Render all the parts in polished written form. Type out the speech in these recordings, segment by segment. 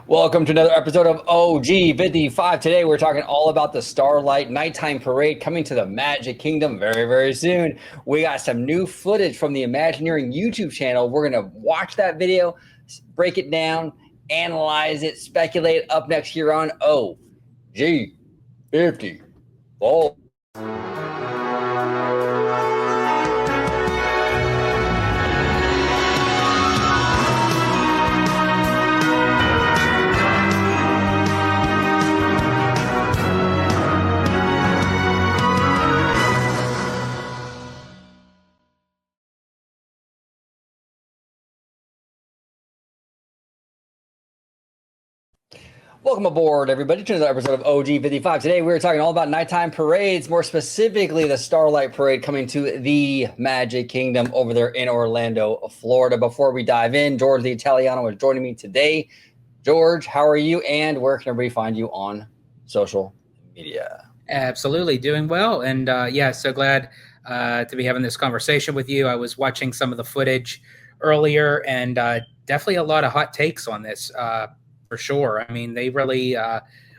Welcome to another episode of OG 55. Today we're talking all about the Starlight Nighttime Parade coming to the Magic Kingdom very, very soon. We got some new footage from the Imagineering YouTube channel. We're going to watch that video, break it down, analyze it, speculate up next here on OG 54. Welcome aboard, everybody, to another episode of OG 55. Today, we're talking all about nighttime parades, more specifically the Starlight Parade coming to the Magic Kingdom over there in Orlando, Florida. Before we dive in, George the Italiano is joining me today. George, how are you, and where can everybody find you on social media? Absolutely, doing well, and so glad to be having this conversation with you. I was watching some of the footage earlier, and definitely a lot of hot takes on this. For sure. I mean, they really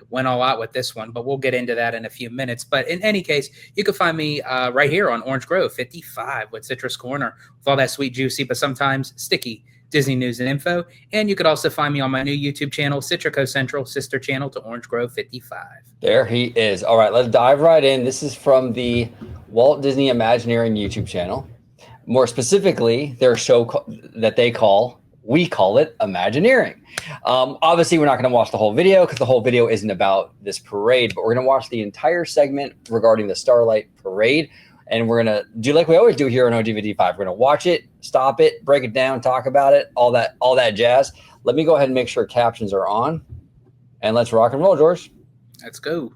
went all out with this one, but we'll get into that in a few minutes. But in any case, you can find me right here on Orange Grove 55 with Citrus Corner with all that sweet, juicy, but sometimes sticky Disney news and info. And you could also find me on my new YouTube channel, Citrico Central, sister channel to Orange Grove 55. There he is. All right, let's dive right in. This is from the Walt Disney Imagineering YouTube channel. More specifically, their show that we call it Imagineering. Obviously, we're not going to watch the whole video because the whole video isn't about this parade, but we're going to watch the entire segment regarding the Starlight Parade. And we're going to do like we always do here on OG55. We're going to watch it, stop it, break it down, talk about it, all that jazz. Let me go ahead and make sure captions are on. And let's rock and roll, George. Let's go.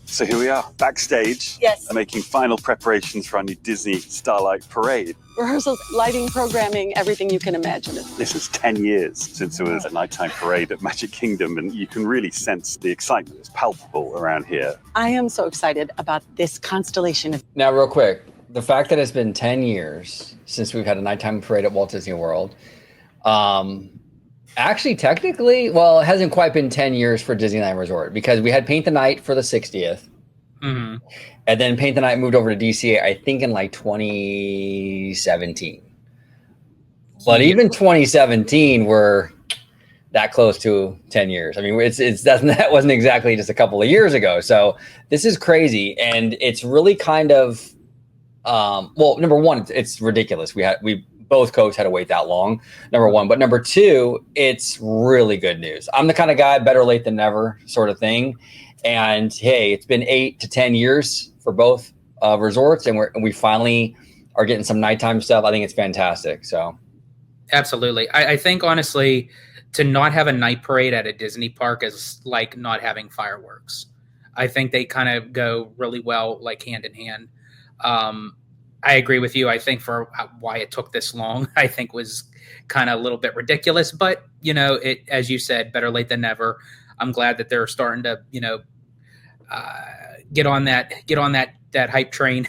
So here we are, backstage, yes, making final preparations for our new Disney Starlight Parade. Rehearsals, lighting, programming, everything you can imagine. This is 10 years since there was a nighttime parade at Magic Kingdom, and you can really sense the excitement. It's palpable around here. I am so excited about this constellation. Now, real quick, the fact that it's been 10 years since we've had a nighttime parade at Walt Disney World, actually, technically, well, it hasn't quite been 10 years for Disneyland Resort because we had Paint the Night for the 60th. Mm-hmm. And then Paint the Night moved over to DCA, I think, in like 2017. But even 2017, we're that close to 10 years. I mean, that wasn't exactly just a couple of years ago. So this is crazy. And it's really kind of, well, number one, it's ridiculous. We both coaches had to wait that long, number one. But number two, it's really good news. I'm the kind of guy, better late than never sort of thing. And hey, it's been 8 to 10 years for both resorts, and we finally are getting some nighttime stuff. I think it's fantastic. So, absolutely, I think honestly, to not have a night parade at a Disney park is like not having fireworks. I think they kind of go really well, like hand in hand. I agree with you. I think for why it took this long, I think was kind of a little bit ridiculous. But it, as you said, better late than never. I'm glad that they're starting to get on that hype train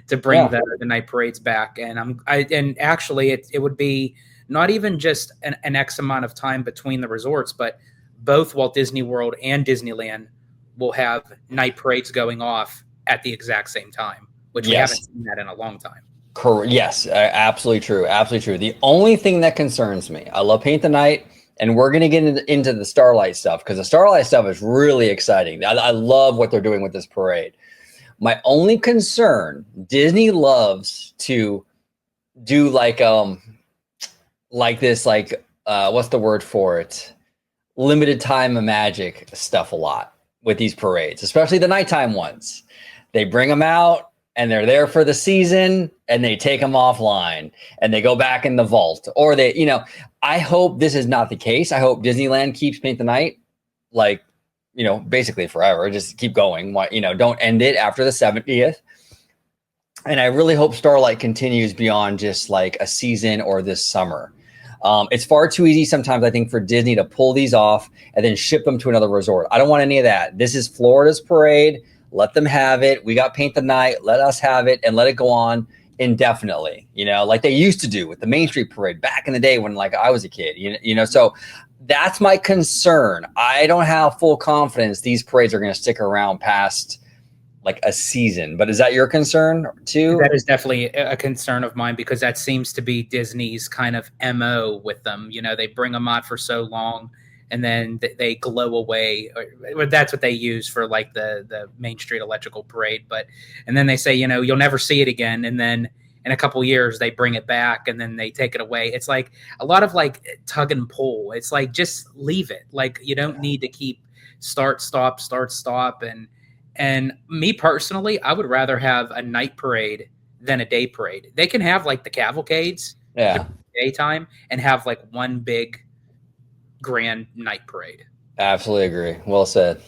to bring the night parades back. And actually it would be not even just an X amount of time between the resorts, but both Walt Disney World and Disneyland will have night parades going off at the exact same time, which we haven't seen that in a long time. Correct. Yes, absolutely true. Absolutely true. The only thing that concerns me, I love Paint the Night. And we're going to get into the Starlight stuff because the Starlight stuff is really exciting. I love what they're doing with this parade. My only concern, Disney loves to do what's the word for it? Limited time magic stuff a lot with these parades, especially the nighttime ones. They bring them out and they're there for the season and they take them offline and they go back in the vault, or I hope this is not the case. I hope Disneyland keeps Paint the Night basically forever. Just keep going. Don't end it after the 70th. And I really hope Starlight continues beyond just like a season or this summer. It's far too easy sometimes, I think, for Disney to pull these off and then ship them to another resort. I don't want any of that. This is Florida's parade. Let them have it. We got Paint the Night. Let us have it and let it go on indefinitely, like they used to do with the Main Street Parade back in the day when like I was a kid, so that's my concern. I don't have full confidence these parades are going to stick around past like a season, but is that your concern too? That is definitely a concern of mine, because that seems to be Disney's kind of MO with them. They bring them out for so long and then they glow away, or that's what they use for like the Main Street Electrical Parade. And then they say, you'll never see it again. And then in a couple years they bring it back and then they take it away. It's like a lot of like tug and pull. It's like, just leave it. Like, you don't need to keep start, stop. And me personally, I would rather have a night parade than a day parade. They can have like the cavalcades daytime and have like one big grand night parade. Absolutely agree. Well said.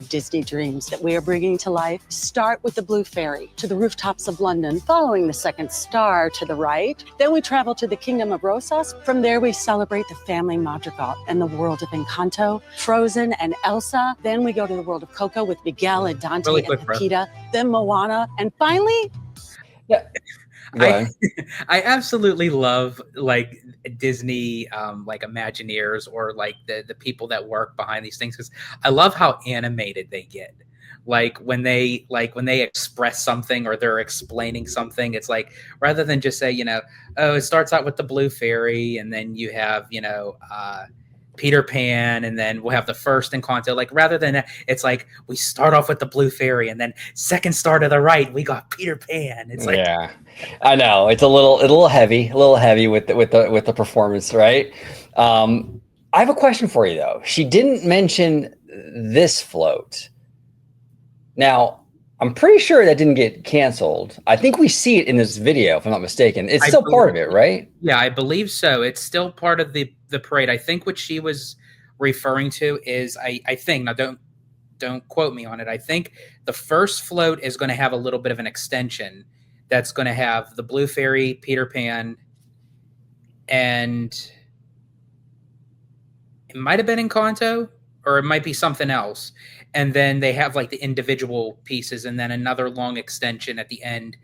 Disney dreams that we are bringing to life start with the Blue Ferry to the rooftops of London, following the second star to the right. Then we travel to the Kingdom of Rosas. From there, we celebrate the family madrigal and the world of Encanto, Frozen, and Elsa. Then we go to the world of Coco with Miguel and Dante and Pepita. Then Moana. And finally... I absolutely love like Disney like Imagineers, or like the people that work behind these things, because I love how animated they get. Like when they express something or they're explaining something, it's like, rather than just say, it starts out with the Blue Fairy and then you have, Peter Pan, and then we'll have the first Encanto. Like, rather than that, it's like we start off with the Blue Fairy and then second star to the right, we got Peter Pan. It's like, yeah, I know it's a little heavy with the performance, right? I have a question for you though. She didn't mention this float. Now, I'm pretty sure that didn't get canceled. I think we see it in this video, if I'm not mistaken. It's still part of it, right? Yeah, I believe so. It's still part of the parade. I think what she was referring to is, I think, now don't quote me on it, I think the first float is going to have a little bit of an extension that's going to have the Blue Fairy, Peter Pan, and it might have been Encanto, or it might be something else. And then they have like the individual pieces and then another long extension at the end,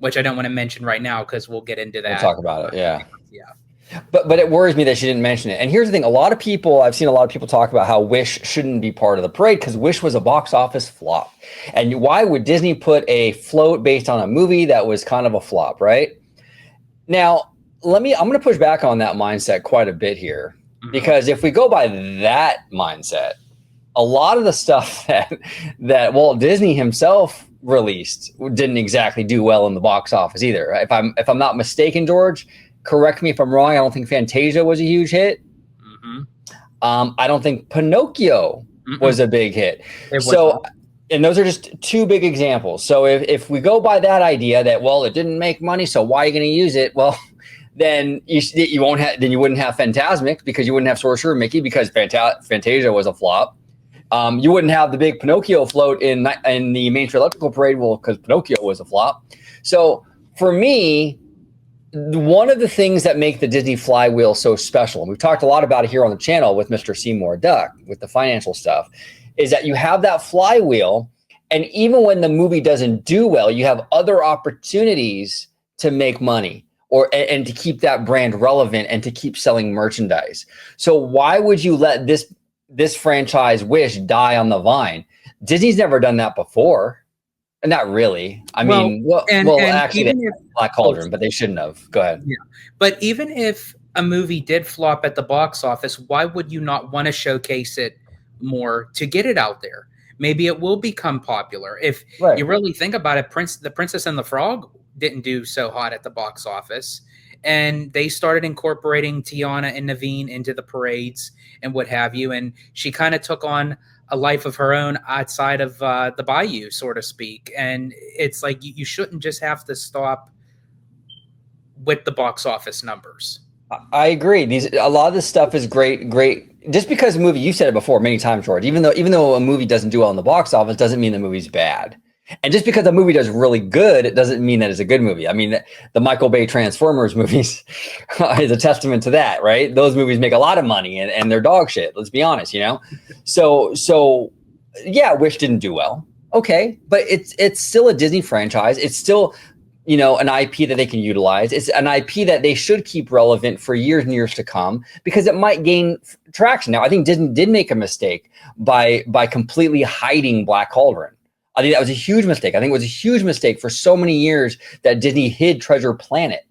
which I don't want to mention right now because we'll get into that. We'll talk about it. Yeah. Yeah. But it worries me that she didn't mention it. And here's the thing. I've seen a lot of people talk about how Wish shouldn't be part of the parade because Wish was a box office flop. And why would Disney put a float based on a movie that was kind of a flop, right? Now, I'm going to push back on that mindset quite a bit here, because if we go by that mindset, a lot of the stuff that Walt Disney himself released didn't exactly do well in the box office either. If I'm not mistaken, George, correct me if I'm wrong. I don't think Fantasia was a huge hit. I don't think Pinocchio was a big hit. And those are just two big examples. So if we go by that idea that, well, it didn't make money, so why are you going to use it? Well, then you wouldn't have Fantasmic, because you wouldn't have Sorcerer Mickey, because Fantasia was a flop. You wouldn't have the big Pinocchio float in the Main Street Electrical Parade, well, because Pinocchio was a flop. So for me, one of the things that make the Disney flywheel so special, and we've talked a lot about it here on the channel with Mr. Seymour Duck, with the financial stuff, is that you have that flywheel, and even when the movie doesn't do well, you have other opportunities to make money and to keep that brand relevant and to keep selling merchandise. So why would you let this franchise Wish die on the vine? Disney's never done that before. Not really. Actually, they Black Cauldron, but they shouldn't have. Go ahead. Yeah. But even if a movie did flop at the box office, why would you not want to showcase it more to get it out there? Maybe it will become popular. If you really think about it, The Princess and the Frog didn't do so hot at the box office. And they started incorporating Tiana and Naveen into the parades and what have you. And she kind of took on a life of her own outside of the bayou, so to speak. And it's like you shouldn't just have to stop with the box office numbers. I agree. A lot of this stuff is great. Just because a movie, you said it before many times, George, even though a movie doesn't do well in the box office, doesn't mean the movie's bad. And just because a movie does really good, it doesn't mean that it's a good movie. I mean, the Michael Bay Transformers movies is a testament to that, right? Those movies make a lot of money and they're dog shit. Let's be honest, So yeah, Wish didn't do well. Okay, but it's still a Disney franchise. It's still you know, an IP that they can utilize. It's an IP that they should keep relevant for years and years to come because it might gain traction. Now, I think Disney did make a mistake by completely hiding Black Cauldron. I think that was a huge mistake. I think it was a huge mistake for so many years that Disney hid Treasure Planet.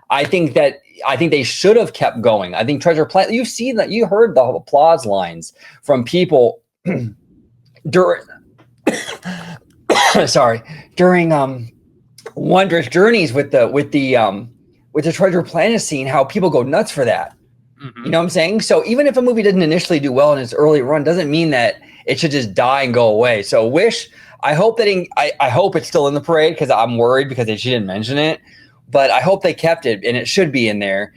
I think they should have kept going. I think Treasure Planet, you've seen that, you heard the applause lines from people during during Wondrous Journeys with the Treasure Planet scene, how people go nuts for that. Mm-hmm. You know what I'm saying? So even if a movie didn't initially do well in its early run, doesn't mean that it should just die and go away. So Wish, I hope I hope it's still in the parade because I'm worried because she didn't mention it, but I hope they kept it and it should be in there.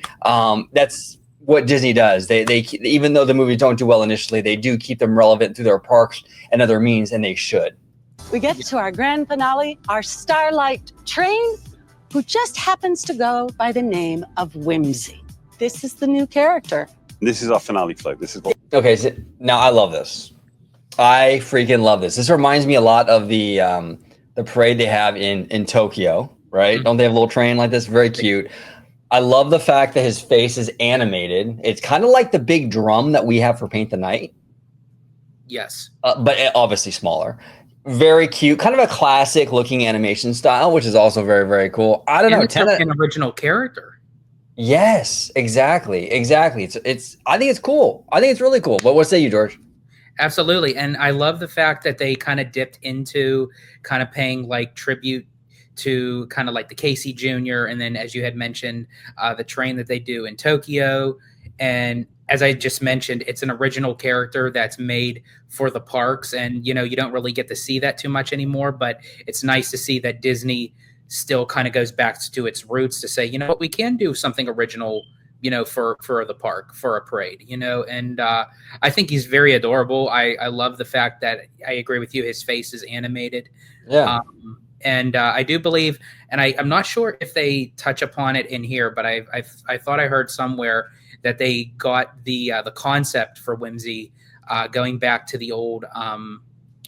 That's what Disney does. They even though the movies don't do well initially, they do keep them relevant through their parks and other means, and they should. We get to our grand finale, our Starlight train, who just happens to go by the name of Whimsy. This is the new character. This is our finale float. This is what. Okay, so now I love this. I freaking love this. This reminds me a lot of the parade they have in Tokyo, right? Mm-hmm. Don't they have a little train like this? Very cute. I love the fact that his face is animated. It's kind of like the big drum that we have for Paint the Night. Yes. But obviously smaller. Very cute, kind of a classic looking animation style, which is also very, very cool. I don't know. It's an original character. Yes, exactly. It's. I think it's cool. I think it's really cool. But what say you, George? Absolutely, and I love the fact that they kind of dipped into kind of paying like tribute to kind of like the Casey Jr. and then, as you had mentioned, the train that they do in Tokyo. And as I just mentioned, it's an original character that's made for the parks, and you know you don't really get to see that too much anymore. But it's nice to see that Disney still kind of goes back to its roots to say, you know what, we can do something original, you know, for the park, for a parade, you know. And I think he's very adorable. I love the fact that, I agree with you, his face is animated. Yeah. And I do believe, and I'm not sure if they touch upon it in here, but I thought I heard somewhere that they got the concept for Whimsy going back to the old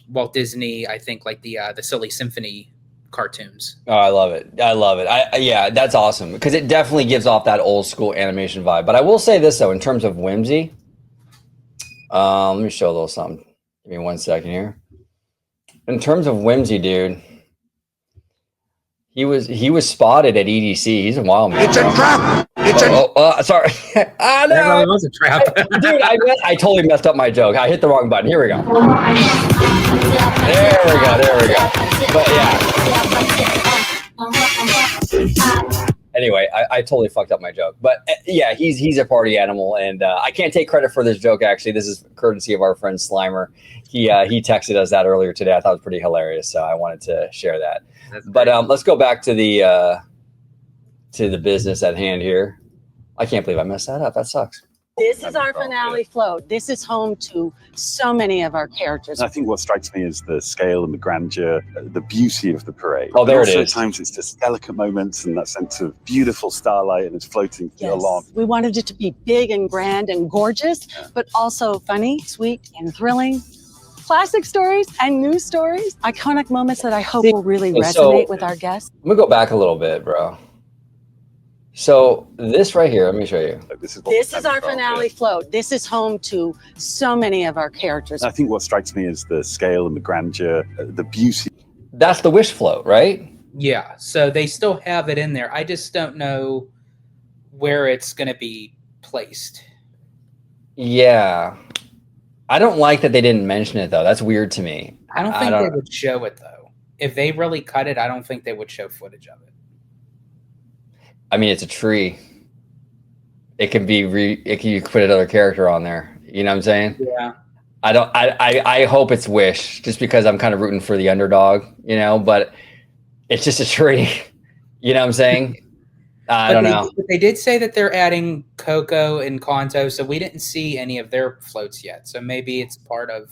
Walt Disney, I think, like the Silly Symphony cartoons. Oh, I love it. Yeah, that's awesome because it definitely gives off that old school animation vibe. But I will say this though, in terms of Whimsy, let me show a little something. Give me 1 second here. In terms of Whimsy, dude, he was spotted at EDC. He's a wild man. It's a trap. Sorry. I know. That really was a trap. Dude, I totally messed up my joke. I hit the wrong button. Here we go. There we go. But yeah. Anyway, I totally fucked up my joke. But yeah, he's a party animal, and I can't take credit for this joke. Actually, this is courtesy of our friend Slimer. He texted us that earlier today. I thought it was pretty hilarious, so I wanted to share that. But let's go back to the business at hand here. I can't believe I messed that up. That sucks. This is our finale float. This is home to so many of our characters. I think what strikes me is the scale and the grandeur, the beauty of the parade. Oh, there it is. At times it's just delicate moments and that sense of beautiful starlight and it's floating along. We wanted it to be big and grand and gorgeous, but also funny, sweet, and thrilling. Classic stories and new stories. Iconic moments that I hope will really resonate with our guests. I'm going to go back a little bit, bro. So this right here, let me show you. This is our finale float. This is home to so many of our characters. I think what strikes me is the scale and the grandeur, the beauty. That's the Wish float, right? Yeah. So they still have it in there. I just don't know where it's going to be placed. Yeah. I don't like that they didn't mention it, though. That's weird to me. I don't think they would show it, though. If they really cut it, I don't think they would show footage of it. I mean, it's a tree. It can be you could put another character on there. You know what I'm saying? Yeah. I hope it's Wish, just because I'm kind of rooting for the underdog, you know, but it's just a tree. You know what I'm saying? I don't know. But they did say that they're adding Coco and Kanto, so we didn't see any of their floats yet. So maybe it's part of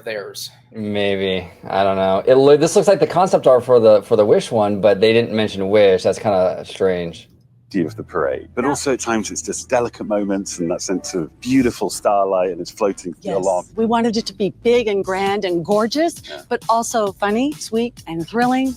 theirs. Maybe. I don't know. This looks like the concept art for the Wish one, but they didn't mention Wish. That's kind of strange. Of the parade, but also at times it's just delicate moments and that sense of beautiful starlight and it's floating along. We wanted it to be big and grand and gorgeous, but also funny, sweet, and thrilling.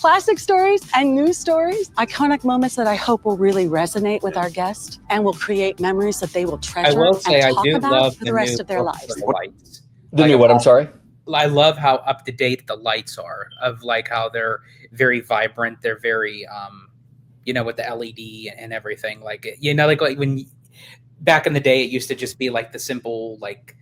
classic stories and new stories, iconic moments that I hope will really resonate with our guests and will create memories that they will treasure I will say and I talk do about love for the rest of their lives. lights. The Like new what? I'm how- sorry. I love how up to date the lights are, of like how they're very vibrant. They're very, with the LED and everything. Like, like when back in the day, it used to just be like the simple, like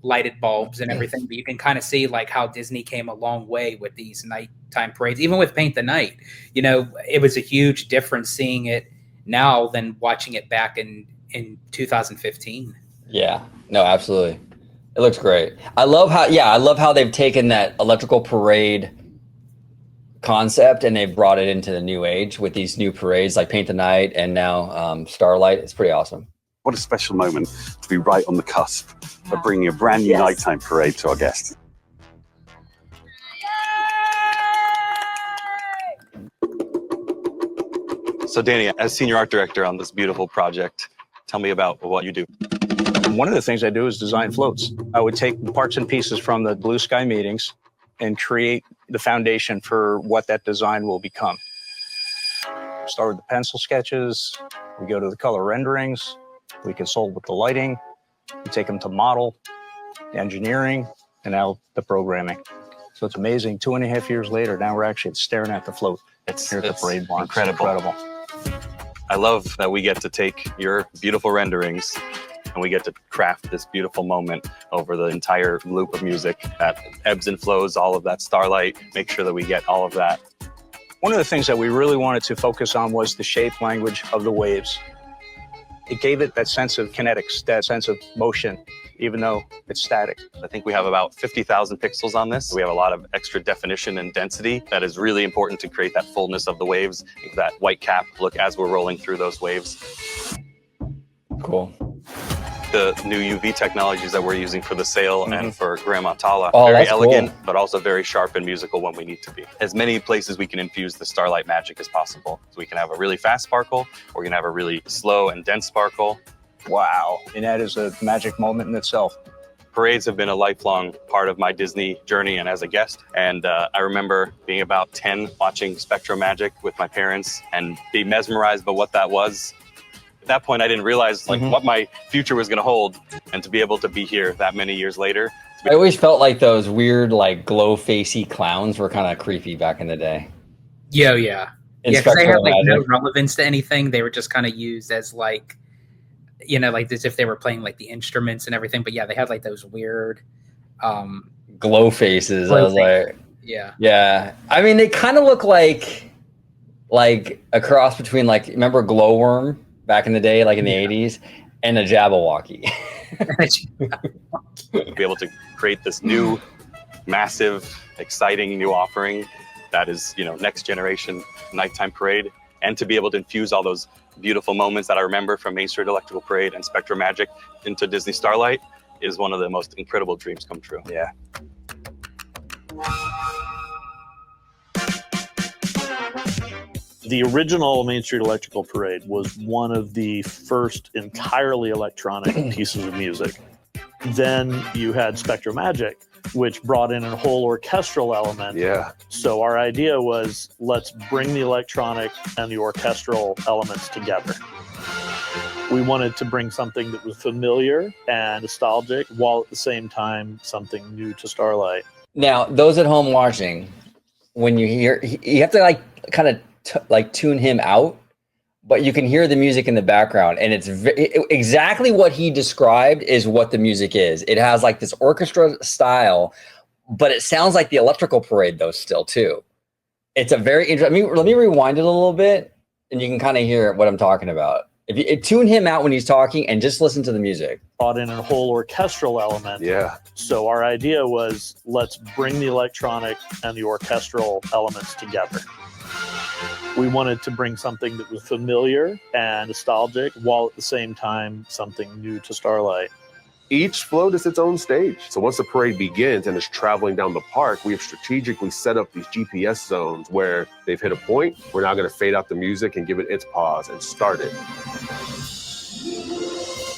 lighted bulbs and everything. But you can kind of see like how Disney came a long way with these nighttime parades, even with Paint the Night. It was a huge difference seeing it now than watching it back in 2015. Yeah, no, absolutely. It looks great. I love how they've taken that electrical parade concept and they've brought it into the new age with these new parades like Paint the Night and now Starlight. It's pretty awesome. What a special moment to be right on the cusp of bringing a brand new nighttime parade to our guests. So Danny, as senior art director on this beautiful project, tell me about what you do. One of the things I do is design floats. I would take parts and pieces from the Blue Sky meetings and create the foundation for what that design will become. Start with the pencil sketches, we go to the color renderings, we consult with the lighting, we take them to model, engineering, and now the programming. So it's amazing, 2.5 years later, now we're actually staring at the float here at the parade barn. Incredible. I love that we get to take your beautiful renderings and we get to craft this beautiful moment over the entire loop of music that ebbs and flows, all of that starlight, make sure that we get all of that. One of the things that we really wanted to focus on was the shape language of the waves. It gave it that sense of kinetics, that sense of motion, even though it's static. I think we have about 50,000 pixels on this. We have a lot of extra definition and density that is really important to create that fullness of the waves, that white cap look as we're rolling through those waves. Cool. The new UV technologies that we're using for the sail and for Grandma Tala. Oh, very that's elegant, cool. but also very sharp and musical when we need to be. As many places we can infuse the starlight magic as possible. So we can have a really fast sparkle, or we can have a really slow and dense sparkle. Wow, and that is a magic moment in itself. Parades have been a lifelong part of my Disney journey and as a guest. And I remember being about 10 watching Spectro Magic with my parents and be mesmerized by what that was. At that point, I didn't realize what my future was going to hold, and to be able to be here that many years later. I always felt like those weird, like glow-facey clowns were kind of creepy back in the day. Yeah. Because they had like no Magic. relevance to anything. They were just kind of used as like, like as if they were playing like the instruments and everything. But yeah, they had like those weird Glow faces. glow I was like, yeah. I mean, they kind of look like a cross between remember Glowworm back in the day, like in the 80s, and a Jabberwocky. Be able to create this new, massive, exciting new offering that is, next generation nighttime parade, and to be able to infuse all those beautiful moments that I remember from Main Street Electrical Parade and Spectrum Magic into Disney Starlight is one of the most incredible dreams come true. Yeah. The original Main Street Electrical Parade was one of the first entirely electronic pieces of music. Then you had Spectrum Magic, which brought in a whole orchestral element. Yeah. So our idea was, let's bring the electronic and the orchestral elements together. We wanted to bring something that was familiar and nostalgic, while at the same time something new to Starlight. Now, those at home watching, when you hear, you have to kind of tune him out, but you can hear the music in the background, and it's exactly what he described is what the music is. It has like this orchestra style, but it sounds like the electrical parade though still too. It's a very interesting. Let me rewind it a little bit, and you can kind of hear what I'm talking about. If you tune him out when he's talking and just listen to the music. Brought in a whole orchestral element. Yeah. So our idea was, let's bring the electronic and the orchestral elements together. We wanted to bring something that was familiar and nostalgic, while at the same time something new to Starlight. Each float is its own stage. So once the parade begins and is traveling down the park, we have strategically set up these GPS zones where they've hit a point. We're now going to fade out the music and give it its pause and start it.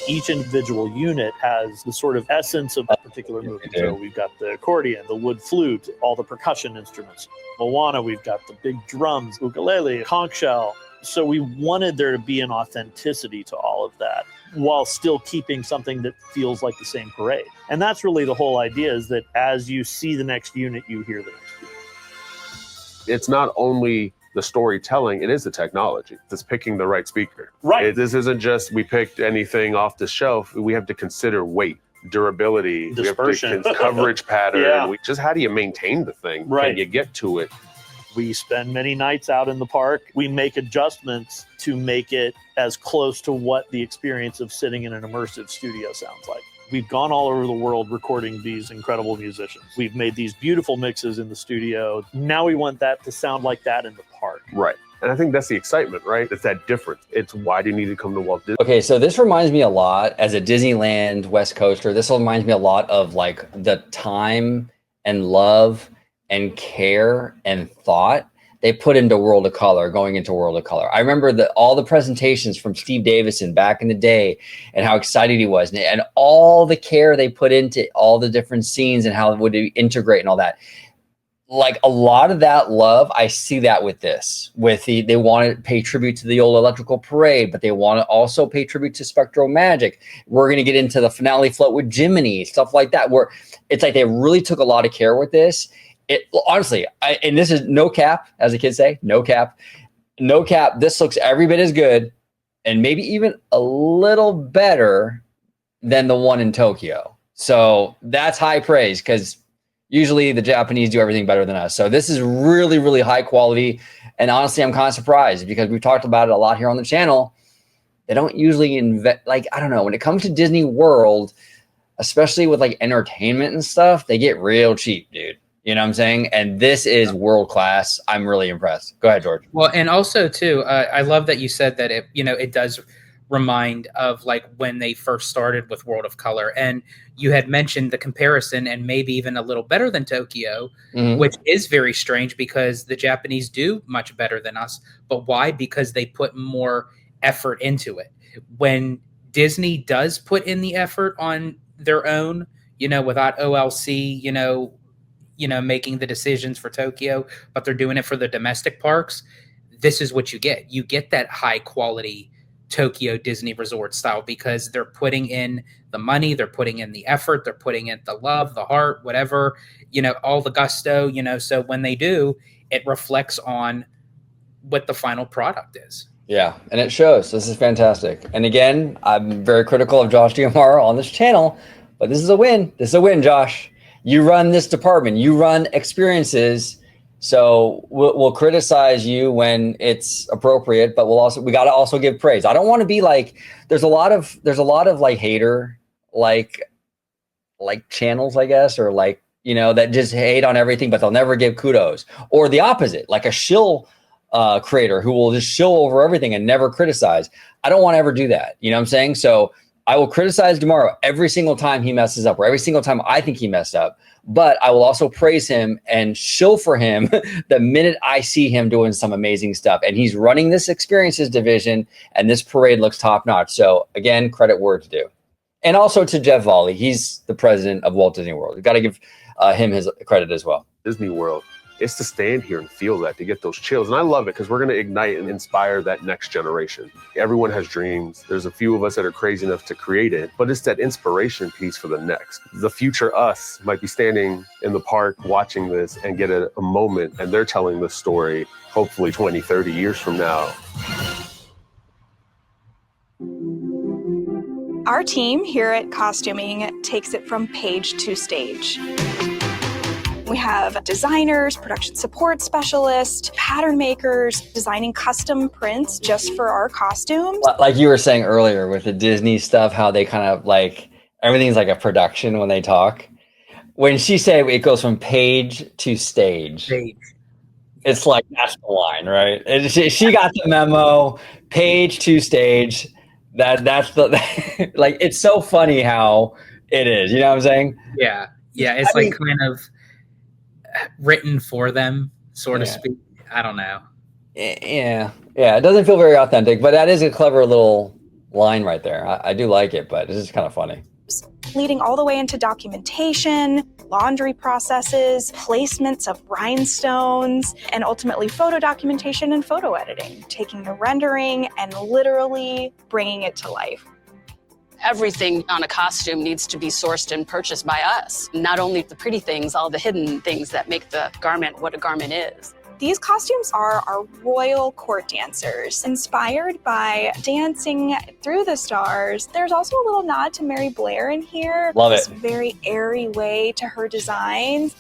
Each individual unit has the sort of essence of a particular movie. So we've got the accordion, the wood flute, all the percussion instruments. Moana, we've got the big drums, ukulele, conch shell. So we wanted there to be an authenticity to all of that while still keeping something that feels like the same parade. And that's really the whole idea, is that as you see the next unit, you hear the next unit. It's not only the storytelling, it is the technology. It's picking the right speaker. Right. This isn't just we picked anything off the shelf. We have to consider weight, durability, dispersion, coverage pattern. Yeah. Just how do you maintain the thing? Right. Can you get to it? We spend many nights out in the park. We make adjustments to make it as close to what the experience of sitting in an immersive studio sounds like. We've gone all over the world recording these incredible musicians. We've made these beautiful mixes in the studio. Now we want that to sound like that in the park. Right. And I think that's the excitement, right? It's that difference. It's why do you need to come to Walt Disney? Okay, so this reminds me a lot, as a Disneyland West Coaster, this reminds me a lot of like the time and love and care and thought they put into World of Color, going into World of Color. I remember all the presentations from Steve Davison back in the day and how excited he was, and all the care they put into all the different scenes and how it would integrate and all that. Like a lot of that love, I see that with this. They want to pay tribute to the old electrical parade, but they want to also pay tribute to Spectro Magic. We're going to get into the finale float with Jiminy, stuff like that, where it's like they really took a lot of care with this. Honestly, and this is no cap, as the kids say, no cap. This looks every bit as good, and maybe even a little better than the one in Tokyo. So that's high praise, because usually the Japanese do everything better than us. So this is really, really high quality. And honestly, I'm kind of surprised, because we've talked about it a lot here on the channel. They don't usually I don't know, when it comes to Disney World, especially with like entertainment and stuff, they get real cheap, dude. You know what I'm saying? And this is world class. I'm really impressed. Go ahead, George. Well, and also too, I love that you said that it does remind of like when they first started with World of Color, and you had mentioned the comparison, and maybe even a little better than Tokyo, which is very strange because the Japanese do much better than us. But why? Because they put more effort into it. When Disney does put in the effort on their own, without OLC, making the decisions for Tokyo, but they're doing it for the domestic parks, this is what you get. You get that high quality Tokyo Disney Resort style, because they're putting in the money, they're putting in the effort, they're putting in the love, the heart, whatever, all the gusto, so when they do, it reflects on what the final product is. Yeah, and it shows. This is fantastic. And again, I'm very critical of Josh Giamaro on this channel, but this is a win. This is a win, Josh. You run this department, you run experiences, so we'll criticize you when it's appropriate, but we got to also give praise. I don't want to be like, there's a lot of like hater like channels, I guess, or like, that just hate on everything, but they'll never give kudos, or the opposite, like a shill creator who will just shill over everything and never criticize. I don't want to ever do that. You know what I'm saying? So I will criticize tomorrow every single time he messes up, or every single time I think he messed up, but I will also praise him and shill for him the minute I see him doing some amazing stuff. And he's running this experiences division, and this parade looks top notch. So again, credit where it's due. And also to Jeff Volley, he's the president of Walt Disney World. We've got to give him his credit as well. Disney World. It's to stand here and feel that, to get those chills. And I love it, because we're going to ignite and inspire that next generation. Everyone has dreams. There's a few of us that are crazy enough to create it, but it's that inspiration piece for the next. The future us might be standing in the park watching this and get a moment, and they're telling the story, hopefully 20, 30 years from now. Our team here at Costuming takes it from page to stage. We have designers, production support specialists, pattern makers, designing custom prints just for our costumes. Like you were saying earlier with the Disney stuff, how they kind of like, everything's like a production when they talk. When she said it goes from page to stage. It's like, that's the line, right? She got the memo, page to stage. That's the, like, it's so funny how it is. You know what I'm saying? Yeah. Yeah. It's kind of written for them, so to speak. I don't know. Yeah. It doesn't feel very authentic, but that is a clever little line right there. I do like it, but it's just kind of funny. Leading all the way into documentation, laundry processes, placements of rhinestones, and ultimately photo documentation and photo editing, taking the rendering and literally bringing it to life. Everything on a costume needs to be sourced and purchased by us. Not only the pretty things, all the hidden things that make the garment what a garment is. These costumes are our royal court dancers, inspired by Dancing Through the Stars. There's also a little nod to Mary Blair in here. Love this it. Very airy way to her designs.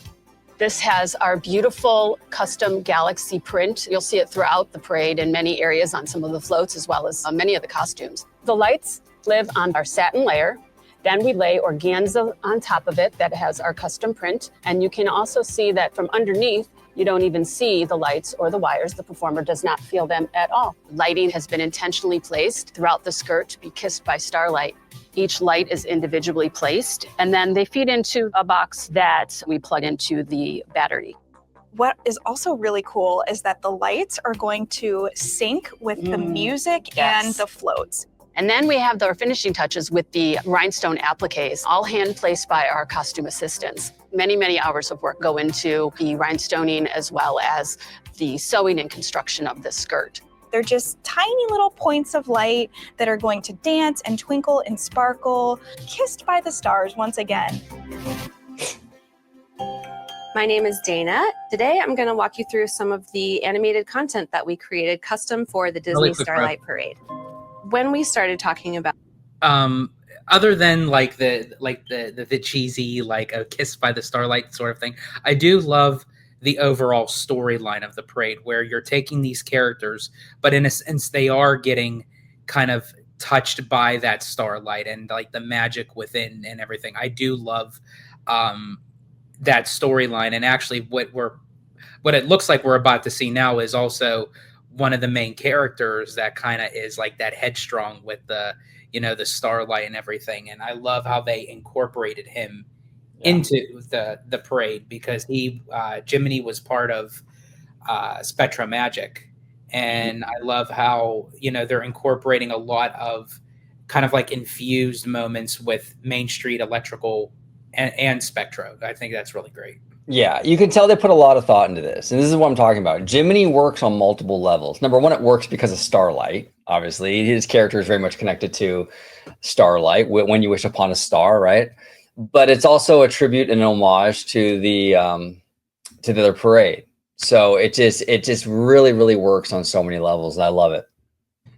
This has our beautiful custom galaxy print. You'll see it throughout the parade in many areas on some of the floats as well as many of the costumes. The lights live on our satin layer. Then we lay organza on top of it that has our custom print. And you can also see that from underneath, you don't even see the lights or the wires. The performer does not feel them at all. Lighting has been intentionally placed throughout the skirt to be kissed by starlight. Each light is individually placed, and then they feed into a box that we plug into the battery. What is also really cool is that the lights are going to sync with the music yes. and the floats. And then we have our finishing touches with the rhinestone appliques, all hand placed by our costume assistants. Many, many hours of work go into the rhinestoning as well as the sewing and construction of this skirt. They're just tiny little points of light that are going to dance and twinkle and sparkle, kissed by the stars once again. My name is Dana. Today I'm going to walk you through some of the animated content that we created custom for the Disney Starlight Parade. When we started talking about other than like the cheesy like a kiss by the starlight sort of thing, I do love the overall storyline of the parade where you're taking these characters, but in a sense they are getting kind of touched by that starlight and like the magic within and everything. I do love that storyline, and actually what it looks like we're about to see now is also one of the main characters that kind of is like that headstrong with the, you know, the starlight and everything. And I love how they incorporated him into the parade because he, Jiminy was part of Spectra Magic. And I love how, you know, they're incorporating a lot of kind of like infused moments with Main Street Electrical and Spectra. I think that's really great. Yeah, you can tell they put a lot of thought into this. And this is what I'm talking about. Jiminy works on multiple levels. Number one, it works because of Starlight. Obviously, his character is very much connected to Starlight, When You Wish Upon a Star, right? But it's also a tribute and an homage to the parade. So it just really, really works on so many levels. I love it.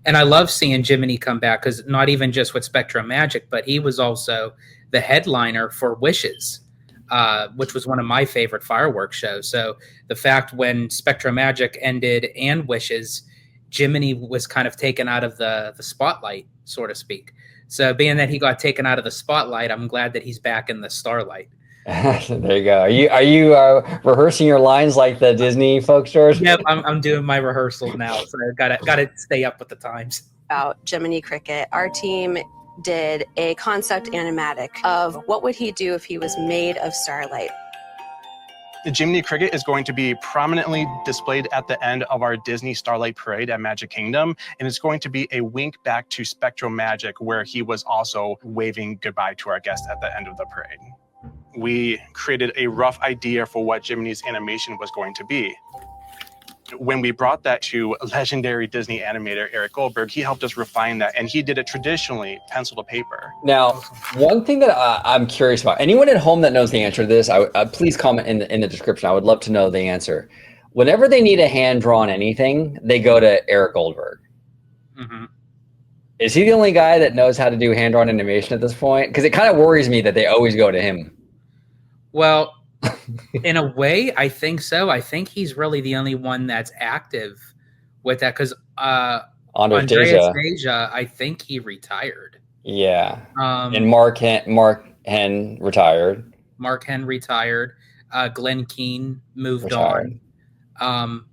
And I love seeing Jiminy come back because not even just with Spectra Magic, but he was also the headliner for Wishes, which was one of my favorite fireworks shows. So the fact when Spectra Magic ended and Wishes, Jiminy was kind of taken out of the spotlight, so to speak. So being that he got taken out of the spotlight, I'm glad that he's back in the starlight. There you go. Are you rehearsing your lines like the Disney folks, George? Yep, I'm doing my rehearsal now, so I gotta stay up with the times. About Jiminy Cricket, our team did a concept animatic of what would he do if he was made of starlight. The Jiminy Cricket is going to be prominently displayed at the end of our Disney Starlight Parade at Magic Kingdom, and it's going to be a wink back to Spectral Magic, where he was also waving goodbye to our guests at the end of the parade. We created a rough idea for what Jiminy's animation was going to be. When we brought that to legendary Disney animator Eric Goldberg, he helped us refine that, and he did it traditionally, pencil to paper. Now, one thing that I'm curious about, anyone at home that knows the answer to this, please comment in the description. I would love to know the answer. Whenever they need a hand-drawn anything, they go to Eric Goldberg. Mm-hmm. Is he the only guy that knows how to do hand-drawn animation at this point? Because it kind of worries me that they always go to him. Well, in a way, I think so. I think he's really the only one that's active with that because Andreas Deja, I think he retired. Yeah. And Mark Henn retired. Mark Henn retired. Glenn Keane moved on.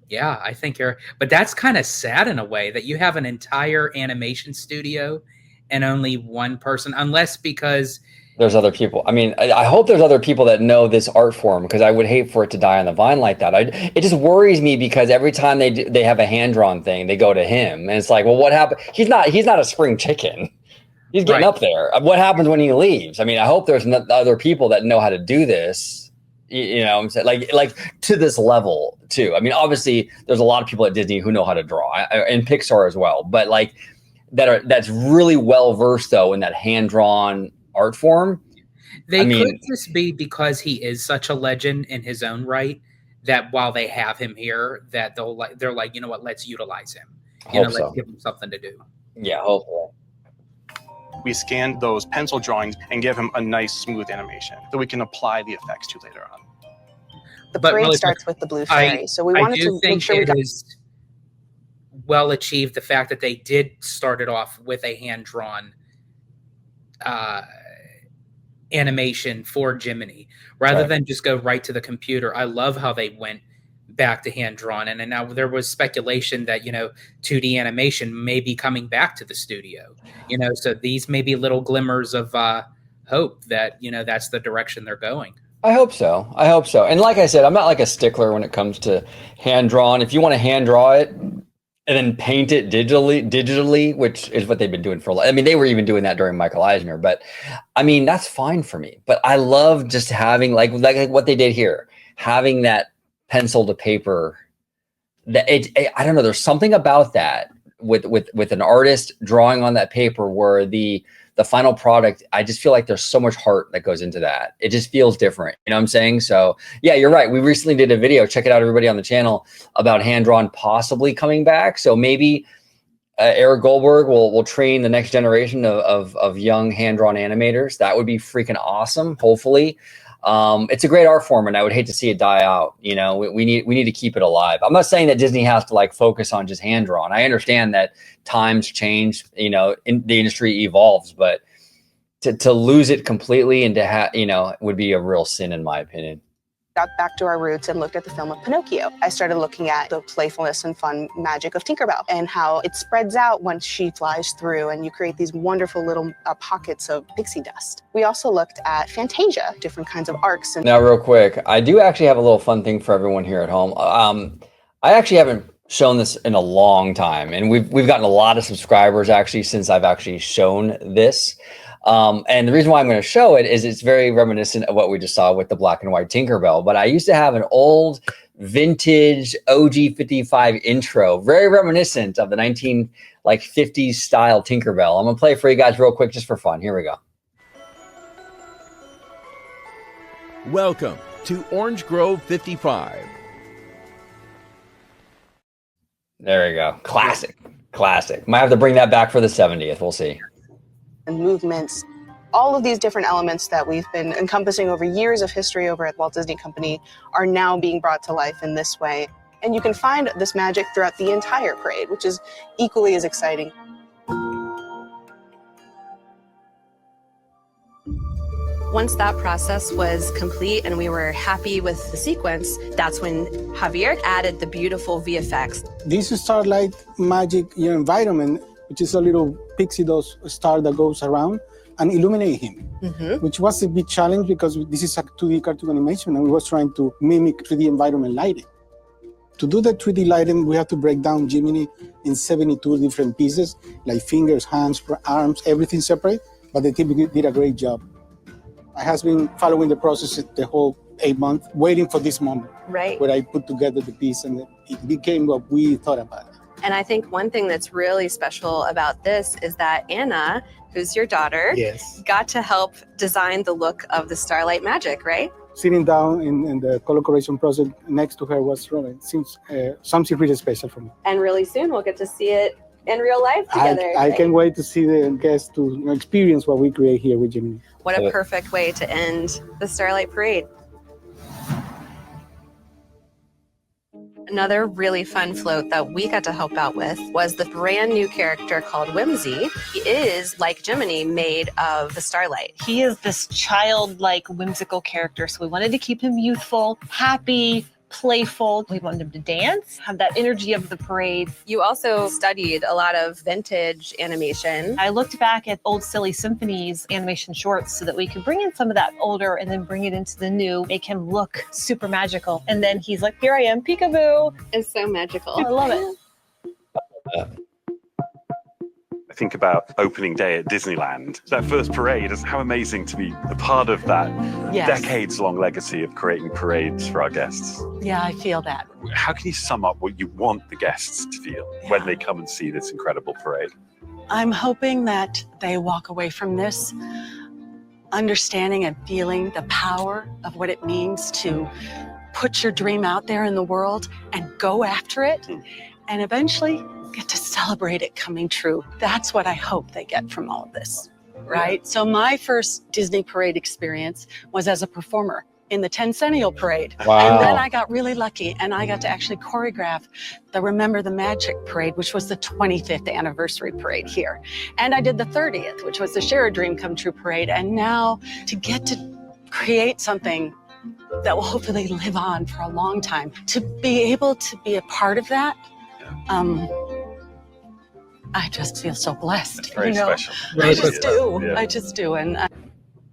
Yeah, I think but that's kind of sad in a way that you have an entire animation studio and only one person, unless because there's other people. I mean, I hope there's other people that know this art form, because I would hate for it to die on the vine like that. It just worries me, because every time they have a hand-drawn thing, they go to him, and it's like, well, what happened? He's not a spring chicken. He's getting up there. What happens when he leaves? I mean, I hope there's other people that know how to do this. You know what I'm saying? Like to this level too. I mean, obviously there's a lot of people at Disney who know how to draw, and Pixar as well, but like that's really well versed though in that hand-drawn art form. They could just be because he is such a legend in his own right, that while they have him here, that they're like, you know what, let's utilize him. Let's give him something to do. Yeah, hopefully. We scan those pencil drawings and give him a nice smooth animation that we can apply the effects to later on. The parade starts with the Blue Fairy, so we wanted to make sure we got... is well achieved, the fact that they did start it off with a hand-drawn animation for Jiminy, rather than just go right to the computer. I love how they went back to hand-drawn, and now there was speculation that 2D animation may be coming back to the studio, so these may be little glimmers of hope that that's the direction they're going. I hope so. And like I said, I'm not like a stickler when it comes to hand-drawn. If you want to hand-draw it and then paint it digitally, which is what they've been doing for a lot. I mean, they were even doing that during Michael Eisner, but I mean, that's fine for me. But I love just having like what they did here, having that pencil to paper. That I don't know. There's something about that with an artist drawing on that paper where the final product, I just feel like there's so much heart that goes into that. It just feels different. You know what I'm saying? So yeah, you're right. We recently did a video, check it out, everybody on the channel, about hand-drawn possibly coming back. So maybe Eric Goldberg will train the next generation of young hand-drawn animators. That would be freaking awesome. Hopefully. It's a great art form, and I would hate to see it die out. We need to keep it alive. I'm not saying that Disney has to like focus on just hand drawn. I understand that times change, the industry evolves, but to lose it completely and to have, would be a real sin in my opinion. Got back to our roots and looked at the film of Pinocchio. I started looking at the playfulness and fun magic of Tinkerbell and how it spreads out once she flies through, and you create these wonderful little pockets of pixie dust. We also looked at Fantasia, different kinds of arcs. And now, real quick, I do actually have a little fun thing for everyone here at home. I actually haven't shown this in a long time, and we've gotten a lot of subscribers actually since I've actually shown this. And the reason why I'm going to show it is it's very reminiscent of what we just saw with the black and white Tinkerbell. But I used to have an old vintage OG 55 intro, very reminiscent of the 50s style Tinkerbell. I'm going to play it for you guys real quick just for fun. Here we go. Welcome to Orange Grove 55. There we go. Classic. Might have to bring that back for the 70th. We'll see. And movements, all of these different elements that we've been encompassing over years of history over at Walt Disney Company are now being brought to life in this way. And you can find this magic throughout the entire parade, which is equally as exciting. Once that process was complete and we were happy with the sequence, that's when Javier added the beautiful VFX. This Starlight magic environment, which is a little pixie dust star that goes around and illuminate him, which was a big challenge because this is a 2D cartoon animation and we was trying to mimic 3D environment lighting. To do the 3D lighting, we have to break down Jiminy in 72 different pieces, like fingers, hands, arms, everything separate, but the team did a great job. I has been following the process the whole 8 months, waiting for this moment, where I put together the piece and it became what we thought about it. And I think one thing that's really special about this is that Anna, who's your daughter, got to help design the look of the Starlight magic, right? Sitting down in the color correction process next to her was really, seems something really special for me. And really soon we'll get to see it in real life together. I can't wait to see the guests to experience what we create here with Jimmy. What a perfect way to end the Starlight Parade. Another really fun float that we got to help out with was the brand new character called Whimsy. He is, like Jiminy, made of the Starlight. He is this childlike, whimsical character, so we wanted to keep him youthful, happy, playful. We want them to dance, have that energy of the parade. You also studied a lot of vintage animation. I looked back at old Silly Symphonies animation shorts so that we could bring in some of that older and then bring it into the new, make him look super magical. And then he's like, here I am, peekaboo. It's so magical. I love it. I think about opening day at Disneyland. That first parade, is how amazing to be a part of that decades-long legacy of creating parades for our guests. Yeah, I feel that. How can you sum up what you want the guests to feel when they come and see this incredible parade? I'm hoping that they walk away from this understanding and feeling the power of what it means to put your dream out there in the world and go after it, and eventually get to celebrate it coming true. That's what I hope they get from all of this, right? So my first Disney parade experience was as a performer in the Tencennial Parade. Wow. And then I got really lucky and I got to actually choreograph the Remember the Magic Parade, which was the 25th anniversary parade here. And I did the 30th, which was the Share a Dream Come True Parade. And now to get to create something that will hopefully live on for a long time, to be able to be a part of that, I just feel so blessed. It's very special. I just do. Yeah. I just do.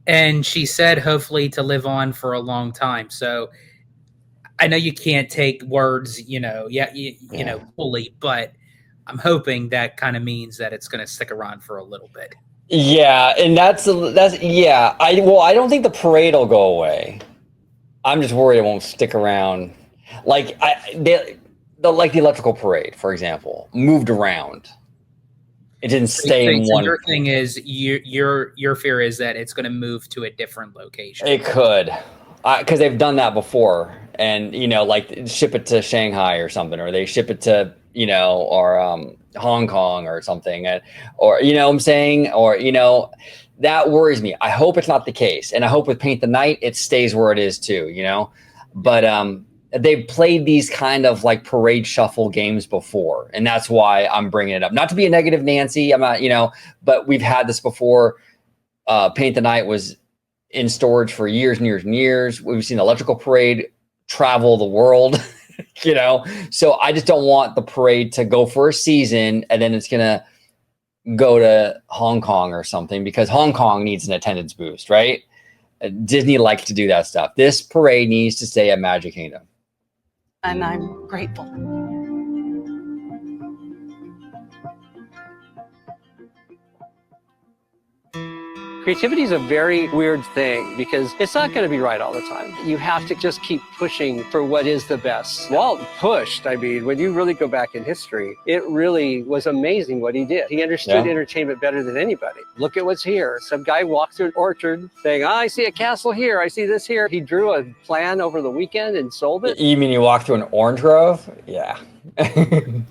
And she said, hopefully, to live on for a long time. So I know you can't take words, you know, fully, but I'm hoping that kind of means that it's going to stick around for a little bit. Yeah, and that's yeah. I don't think the parade will go away. I'm just worried it won't stick around. Like the electrical parade, for example, moved around. It didn't stay in one. Your thing is your fear is that it's going to move to a different location. It could, because they've done that before, and like ship it to Shanghai or something, or they ship it to or Hong Kong or something, or what I'm saying, or that worries me. I hope it's not the case, and I hope with Paint the Night it stays where it is too. But they've played these kind of like parade shuffle games before, and that's why I'm bringing it up. Not to be a negative Nancy, I'm not, but we've had this before. Paint the Night was in storage for years and years and years. We've seen the electrical parade travel the world, So I just don't want the parade to go for a season and then it's gonna go to Hong Kong or something, because Hong Kong needs an attendance boost, right? Disney likes to do that stuff. This parade needs to stay at Magic Kingdom. And I'm grateful. Creativity is a very weird thing because it's not going to be right all the time. You have to just keep pushing for what is the best. Walt pushed. I mean, when you really go back in history, it really was amazing what he did. He understood entertainment better than anybody. Look at what's here. Some guy walked through an orchard saying, I see a castle here. I see this here. He drew a plan over the weekend and sold it. You mean you walked through an orange grove? Yeah. 2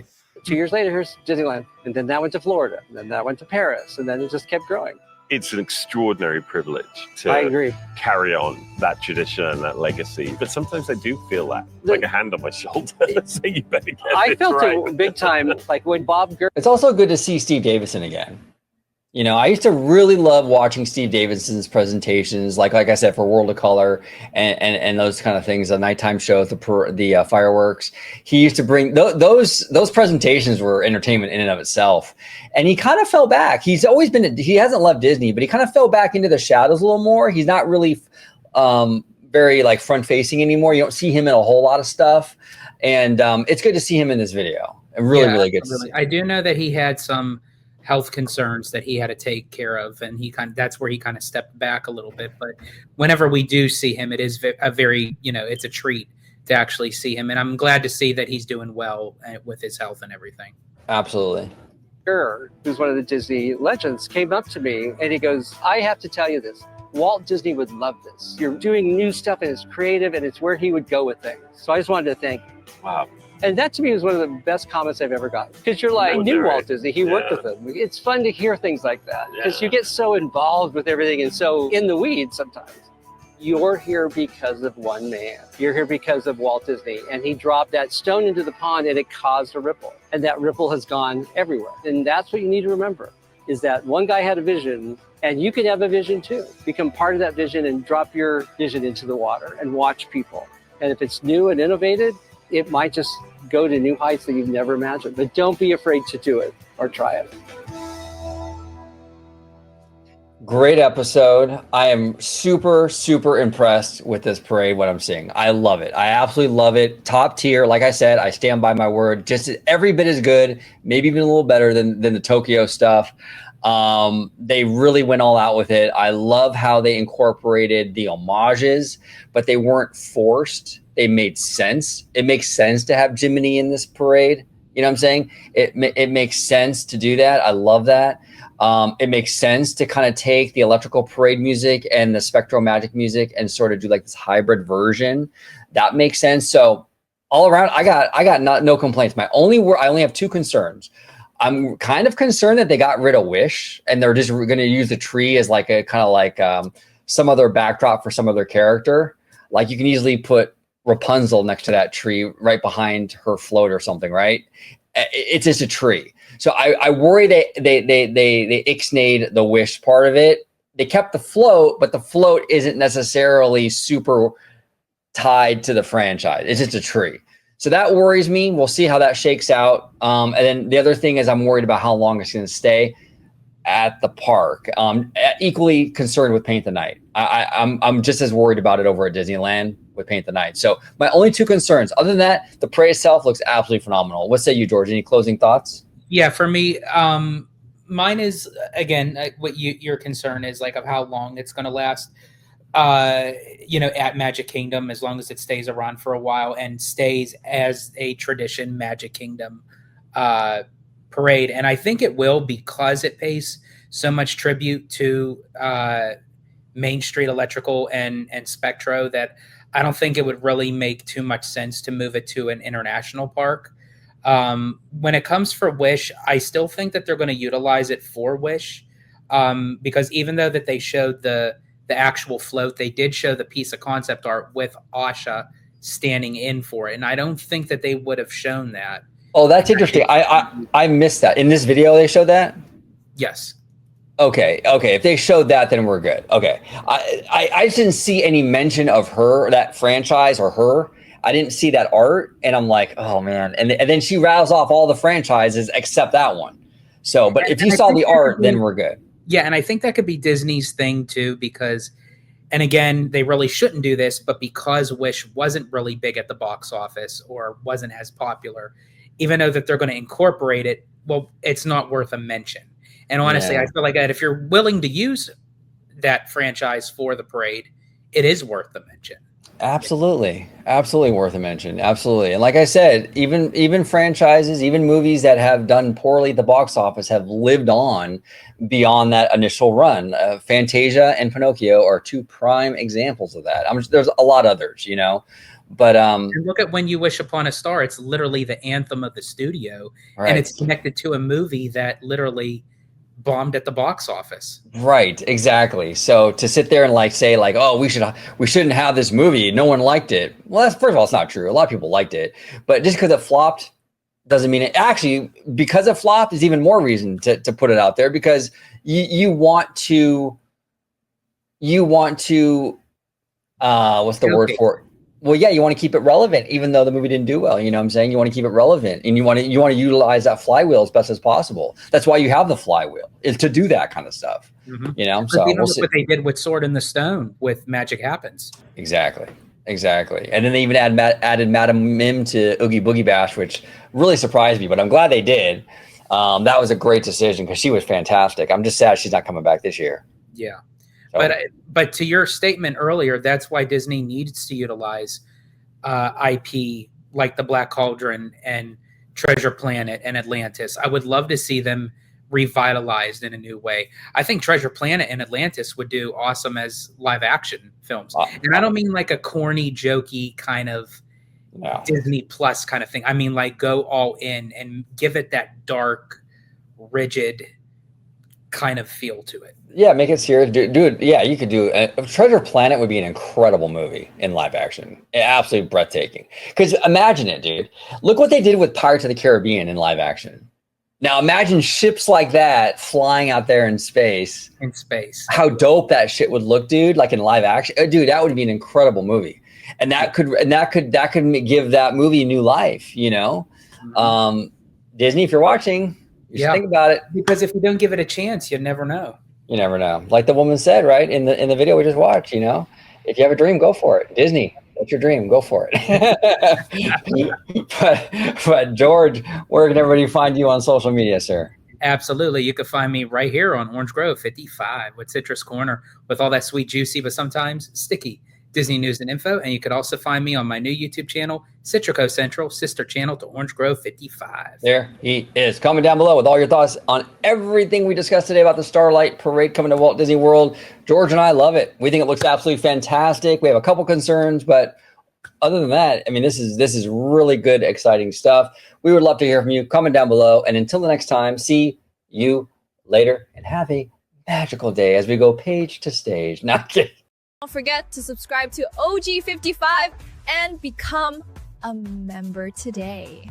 years later, here's Disneyland. And then that went to Florida. And then that went to Paris. And then it just kept growing. It's an extraordinary privilege to carry on that tradition and that legacy. But sometimes I do feel like a hand on my shoulder. So you better get I felt it big time, like when Bob Gurr. It's also good to see Steve Davidson again. I used to really love watching Steve Davidson's presentations, like I said, for World of Color and those kind of things, the nighttime shows, the fireworks. He used to bring those presentations were entertainment in and of itself. And he kind of fell back. He hasn't left Disney, but he kind of fell back into the shadows a little more. He's not really very like front facing anymore. You don't see him in a whole lot of stuff. And it's good to see him in this video. Really good to see. I do know that he had some health concerns that he had to take care of, and that's where he kind of stepped back a little bit. But whenever we do see him, it is a very it's a treat to actually see him, and I'm glad to see that he's doing well with his health and everything. Absolutely. Gurr, who's one of the Disney legends, came up to me and he goes, I have to tell you this. Walt Disney would love this. You're doing new stuff and it's creative and it's where he would go with things. So I just wanted to thank you. Wow. And that to me was one of the best comments I've ever gotten. Because you're like, I knew Walt Disney, he worked with him. It's fun to hear things like that. Because you get so involved with everything and so in the weeds sometimes. You're here because of one man. You're here because of Walt Disney. And he dropped that stone into the pond and it caused a ripple. And that ripple has gone everywhere. And that's what you need to remember, is that one guy had a vision and you can have a vision too. Become part of that vision and drop your vision into the water and watch people And if it's new and innovative, it might just go to new heights that you've never imagined. But don't be afraid to do it or try it. Great episode. I am super, super impressed with this parade, what I'm seeing. I love it. I absolutely love it. Top tier. Like I said, I stand by my word. Just every bit as good, maybe even a little better than the Tokyo stuff. They really went all out with it. I love how they incorporated the homages, but they weren't forced. They made sense. It makes sense to have Jiminy in this parade. You know what I'm saying? It makes sense to do that. I love that. It makes sense to kind of take the electrical parade music and the spectral magic music and sort of do like this hybrid version. That makes sense. So all around, I got no complaints. I only have two concerns. I'm kind of concerned that they got rid of Wish and they're just going to use the tree as like a kind of like some other backdrop for some other character. Like you can easily put Rapunzel next to that tree right behind her float or something, right? It's just a tree. So I worry they ixnayed the Wish part of it. They kept the float, but the float isn't necessarily super tied to the franchise. It's just a tree. So that worries me. We'll see how that shakes out. And then the other thing is I'm worried about how long it's going to stay at the park. Equally concerned with Paint the Night. I'm just as worried about it over at Disneyland with Paint the Night. So my only two concerns. Other than that, the parade itself looks absolutely phenomenal. What say you, George? Any closing thoughts? Yeah, for me, mine is, again, what your concern is like of how long it's going to last. At Magic Kingdom, as long as it stays around for a while and stays as a tradition Magic Kingdom parade. And I think it will, because it pays so much tribute to Main Street Electrical and Spectro, that I don't think it would really make too much sense to move it to an international park. When it comes for Wish, I still think that they're going to utilize it for Wish, because even though that they showed the actual float, they did show the piece of concept art with Asha standing in for it, and I don't think that they would have shown that. Oh, that's interesting. I missed that. In this video, they showed that? Yes. Okay. If they showed that, then we're good. Okay. I just didn't see any mention of her, that franchise or her. I didn't see that art, and I'm like, oh man. And then she rattles off all the franchises except that one. So, but if you saw the art, then we're good. Yeah, and I think that could be Disney's thing too, because, and again, they really shouldn't do this, but because Wish wasn't really big at the box office or wasn't as popular, even though that they're going to incorporate it, well, it's not worth a mention. And honestly, I feel like that if you're willing to use that franchise for the parade, it is worth the mention. Absolutely worth a mention. Absolutely. And like I said, even franchises, even movies that have done poorly at the box office have lived on beyond that initial run. Fantasia and Pinocchio are two prime examples of that. There's a lot others, but and look at When You Wish Upon a Star. It's literally the anthem of the studio, right. And it's connected to a movie that literally bombed at the box office. Right, exactly. So to sit there and say oh, we shouldn't have this movie, no one liked it. Well, first of all, it's not true. A lot of people liked it, but just because it flopped doesn't mean it. Actually, because it flopped is even more reason to put it out there, because you want to what's the word for it? Well, yeah, you want to keep it relevant, even though the movie didn't do well. You know what I'm saying? You want to keep it relevant, and you want to utilize that flywheel as best as possible. That's why you have the flywheel, is to do that kind of stuff. Mm-hmm. So we'll see what they did with Sword in the Stone with Magic Happens. Exactly. And then they even added Madam Mim to Oogie Boogie Bash, which really surprised me, but I'm glad they did. That was a great decision because she was fantastic. I'm just sad she's not coming back this year. Yeah. But to your statement earlier, that's why Disney needs to utilize IP like the Black Cauldron and Treasure Planet and Atlantis. I would love to see them revitalized in a new way. I think Treasure Planet and Atlantis would do awesome as live action films. And I don't mean like a corny, jokey kind of Disney Plus kind of thing. I mean go all in and give it that dark, rigid kind of feel to it. Yeah, make it serious. Dude, yeah, you could do Treasure Planet would be an incredible movie in live action. Absolutely breathtaking. Because imagine it, dude. Look what they did with Pirates of the Caribbean in live action. Now imagine ships like that flying out there in space. How dope that shit would look, dude, like in live action. Dude, that would be an incredible movie. and that could give that movie new life, you know. Disney, if you're watching, you should think about it, because if you don't give it a chance, you never know. You never know. Like the woman said, right, in the video we just watched, you know, if you have a dream, go for it. Disney, what's your dream? Go for it. but George, where can everybody find you on social media, sir? Absolutely. You can find me right here on Orange Grove 55 with Citrus Corner with all that sweet, juicy, but sometimes sticky Disney news and info. And you could also find me on my new YouTube channel, Citrico Central, sister channel to Orange Grove 55. There he is. Comment down below with all your thoughts on everything we discussed today about the Starlight Parade coming to Walt Disney World. George and I love it. We think it looks absolutely fantastic. We have a couple concerns, but other than that, I mean, this is really good, exciting stuff. We would love to hear from you. Comment down below. And until the next time, see you later and have a magical day as we go page to stage. Not kidding. Don't forget to subscribe to OG55 and become a member today.